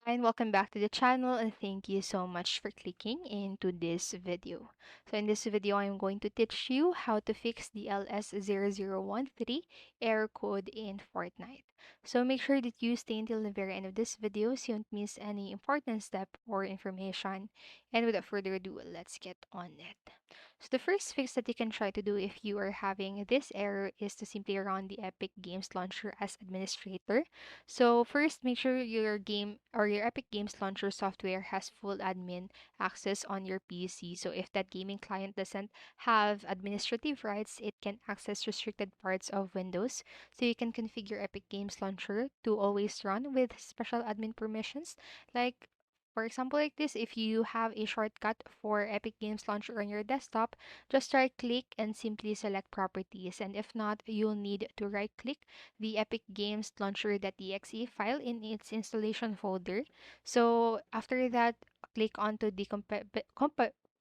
And welcome back to the channel, and thank you so much for clicking into this video. So in this video, I'm going to teach you how to fix the LS0013 error code in Fortnite. So make sure that you stay until the very end of this video so you don't miss any important step or information. And without further ado, let's get on it. So the first fix that you can try to do if you are having this error is to simply run the Epic Games Launcher as administrator. So first, make sure your game or your Epic Games Launcher software has full admin access on your PC. So if that gaming client doesn't have administrative rights, it can access restricted parts of Windows. So you can configure Epic Games Launcher to always run with special admin permissions. Like for example, like this, if you have a shortcut for Epic Games Launcher on your desktop, just right click and simply select properties. And if not, you'll need to right click the Epic Games Launcher.exe file in its installation folder. So after that, click onto the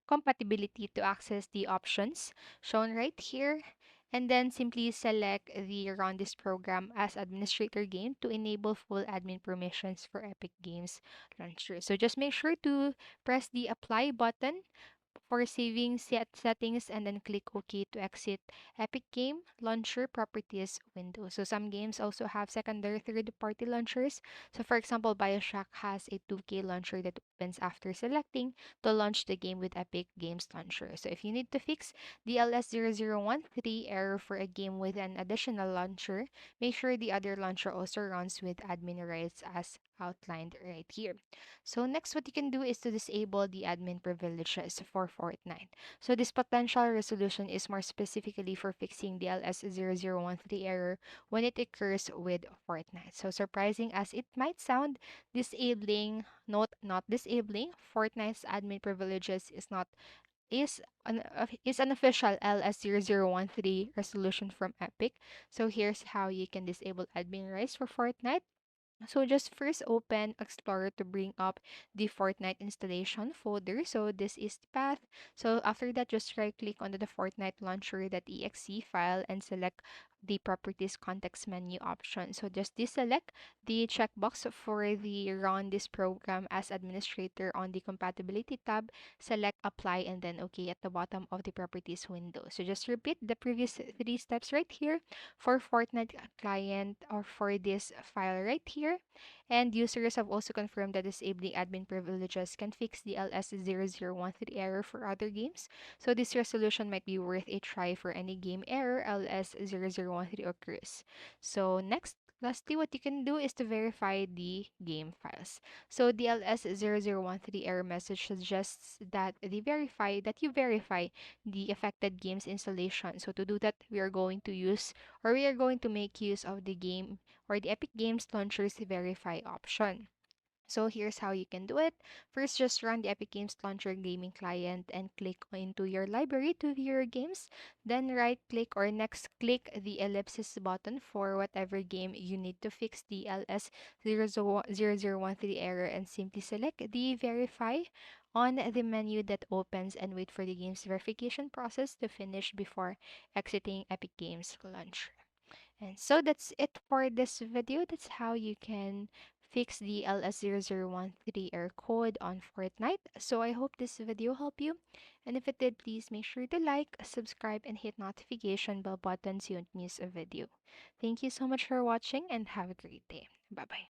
compatibility to access the options shown right here. And then simply select the Run this program as administrator game to enable full admin permissions for Epic Games Launcher. So just make sure to press the apply button for saving settings and then click OK to exit Epic Game Launcher Properties window. So some games also have secondary third-party launchers. So for example, BioShock has a 2K launcher that opens after selecting to launch the game with Epic Games Launcher. So if you need to fix the LS0013 error for a game with an additional launcher, make sure the other launcher also runs with admin rights as outlined right here. So next, what you can do is to disable the admin privileges for Fortnite. So this potential resolution is more specifically for fixing the LS0013 error when it occurs with Fortnite. So surprising as it might sound, disabling, not disabling, Fortnite's admin privileges is an official LS0013 resolution from Epic. So here's how you can disable admin rights for Fortnite. So just first open Explorer to bring up the Fortnite installation folder. So this is the path. So after that, just right click on the Fortnite launcher.exe file and select the properties context menu option. So just deselect the checkbox for the run this program as administrator on the compatibility tab, select apply and then okay at the bottom of the properties window. So just repeat the previous three steps right here for Fortnite client or for this file right here. And users have also confirmed that disabling admin privileges can fix the LS0013 error for other games. So this resolution might be worth a try for any game error LS0013 occurs. So next, lastly, what you can do is to verify the game files. So the LS0013 error message suggests that you verify the affected game's installation. So to do that, we are going to make use of the game or the Epic Games Launcher's verify option. So here's how you can do it. First, just run the Epic Games Launcher gaming client and click into your library to view your games. Then right click or next click the ellipsis button for whatever game you need to fix the LS0013 error and simply select the verify on the menu that opens and wait for the game's verification process to finish before exiting Epic Games Launcher. And so that's it for this video. That's how you can fix the LS0013 error code on Fortnite. So I hope this video helped you. And if it did, please make sure to like, subscribe, and hit notification bell button so you don't miss a video. Thank you so much for watching and have a great day. Bye bye.